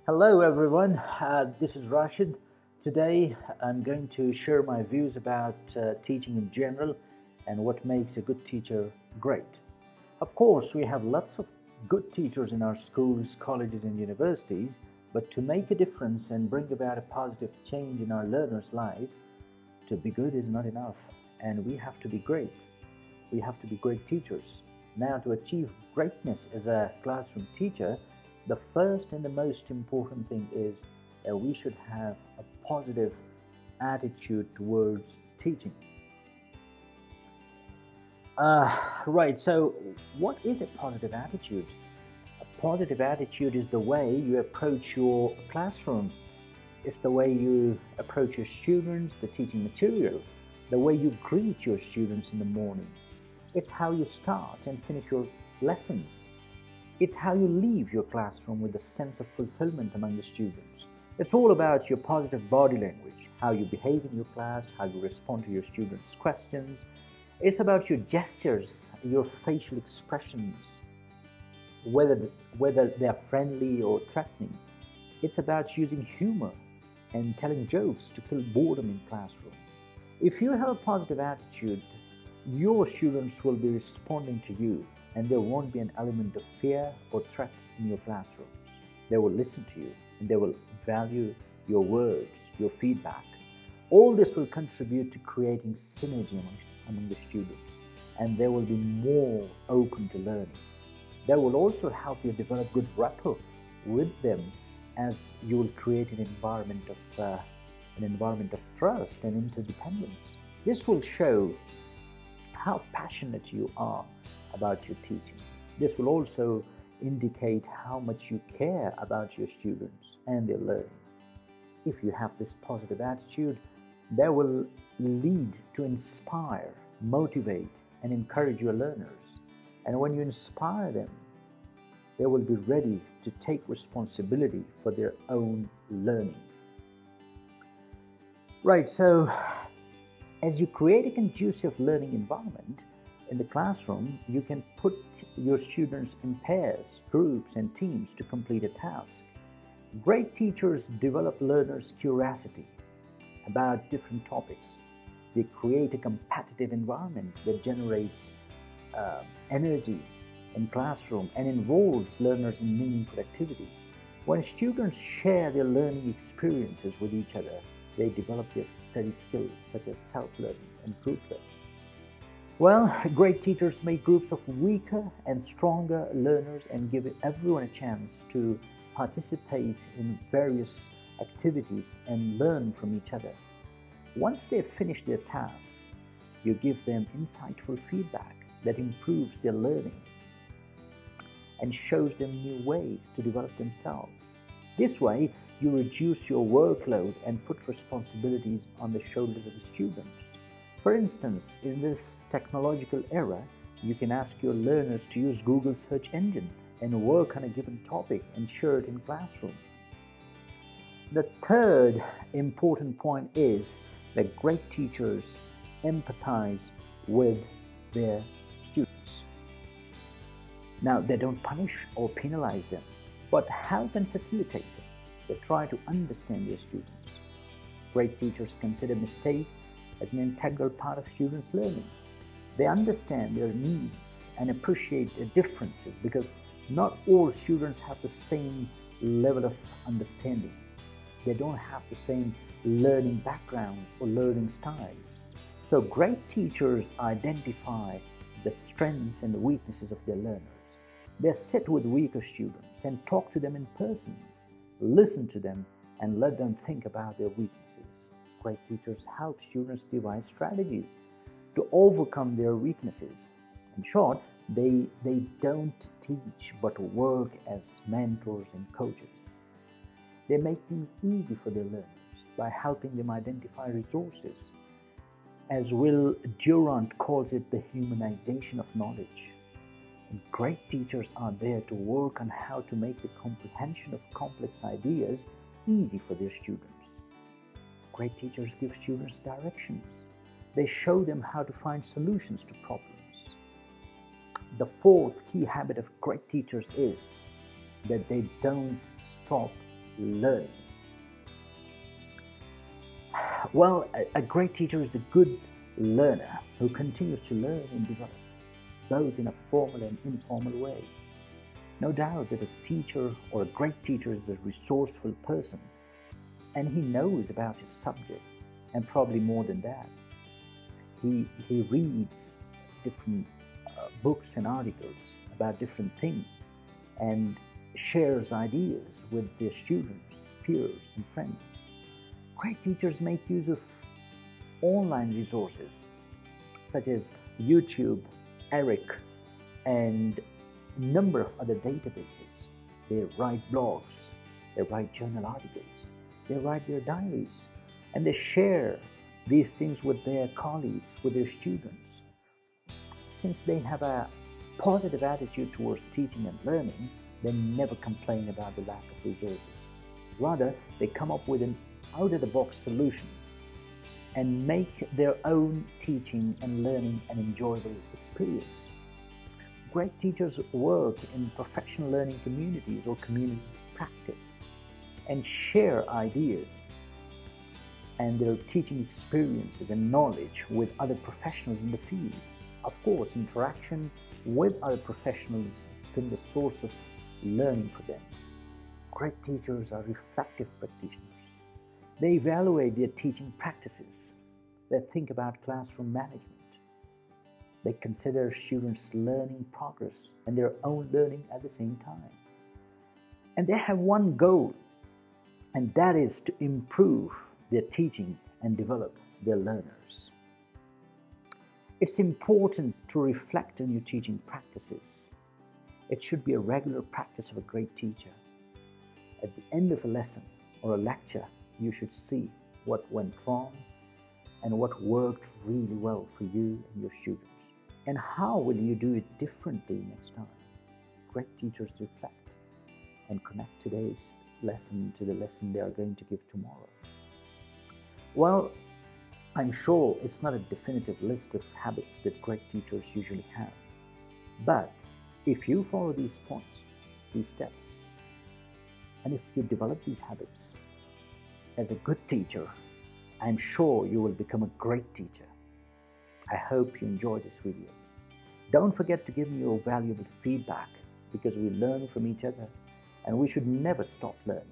Hello, everyone. This is Rashid. Today, I'm going to share my views about teaching in general and what makes a good teacher great. Of course, we have lots of good teachers in our schools, colleges, and universities, but to make a difference and bring about a positive change in our learners' life, to be good is not enough, and we have to be great. We have to be great teachers. Now, to achieve greatness as a classroom teacher, the first and the most important thing is that we should have a positive attitude towards teaching. Right, so what is a positive attitude? A positive attitude is the way you approach your classroom. It's the way you approach your students, the teaching material, the way you greet your students in the morning. It's how you start and finish your lessons. It's how you leave your classroom with a sense of fulfillment among the students. It's all about your positive body language, how you behave in your class, how you respond to your students' questions. It's about your gestures, your facial expressions, whether they're friendly or threatening. It's about using humor and telling jokes to kill boredom in classroom. If you have a positive attitude, your students will be responding to you, and there won't be an element of fear or threat in your classroom. They will listen to you and they will value your words, your feedback. All this will contribute to creating synergy among the students, and they will be more open to learning. That will also help you develop good rapport with them, as you will create an environment of trust and interdependence. This will show how passionate you are about your teaching. This will also indicate how much you care about your students and their learning. If you have this positive attitude, that will lead to inspire, motivate, and encourage your learners. And when you inspire them, they will be ready to take responsibility for their own learning. Right, so as you create a conducive learning environment in the classroom, you can put your students in pairs, groups, and teams to complete a task. Great teachers develop learners' curiosity about different topics. They create a competitive environment that generates energy in classroom and involves learners in meaningful activities. When students share their learning experiences with each other, they develop their study skills such as self-learning and group learning. Well, great teachers make groups of weaker and stronger learners and give everyone a chance to participate in various activities and learn from each other. Once they've finished their task, you give them insightful feedback that improves their learning and shows them new ways to develop themselves. This way, you reduce your workload and put responsibilities on the shoulders of the students. For instance, in this technological era, you can ask your learners to use Google search engine and work on a given topic and share it in classroom. The third important point is that great teachers empathize with their students. Now, they don't punish or penalize them, but help and facilitate them. They try to understand their students. Great teachers consider mistakes as an integral part of students' learning. They understand their needs and appreciate their differences, because not all students have the same level of understanding. They don't have the same learning backgrounds or learning styles. So great teachers identify the strengths and the weaknesses of their learners. They sit with weaker students and talk to them in person, listen to them, and let them think about their weaknesses. Great teachers help students devise strategies to overcome their weaknesses. In short, they don't teach but work as mentors and coaches. They make things easy for their learners by helping them identify resources. As Will Durant calls it, the humanization of knowledge. And great teachers are there to work on how to make the comprehension of complex ideas easy for their students. Great teachers give students directions. They show them how to find solutions to problems. The fourth key habit of great teachers is that they don't stop learning. Well, a great teacher is a good learner who continues to learn and develop, both in a formal and informal way. No doubt that a teacher or a great teacher is a resourceful person and he knows about his subject, and probably more than that. He reads different books and articles about different things and shares ideas with their students, peers, and friends. Great teachers make use of online resources such as YouTube, Eric, and a number of other databases. They write blogs, they write journal articles, they write their diaries, and they share these things with their colleagues, with their students. Since they have a positive attitude towards teaching and learning, they never complain about the lack of resources. Rather, they come up with an out-of-the-box solution and make their own teaching and learning an enjoyable experience. Great teachers work in professional learning communities or communities of practice and share ideas and their teaching experiences and knowledge with other professionals in the field. Of course, interaction with other professionals becomes a source of learning for them. Great teachers are reflective practitioners. They evaluate their teaching practices. They think about classroom management. They consider students' learning progress and their own learning at the same time. And they have one goal, and that is to improve their teaching and develop their learners. It's important to reflect on your teaching practices. It should be a regular practice of a great teacher. At the end of a lesson or a lecture, you should see what went wrong and what worked really well for you and your students. And how will you do it differently next time? Great teachers reflect and connect today's lesson to the lesson they are going to give tomorrow. Well, I'm sure it's not a definitive list of habits that great teachers usually have. But if you follow these points, these steps, and if you develop these habits as a good teacher, I'm sure you will become a great teacher. I hope you enjoyed this video. Don't forget to give me your valuable feedback because we learn from each other and we should never stop learning.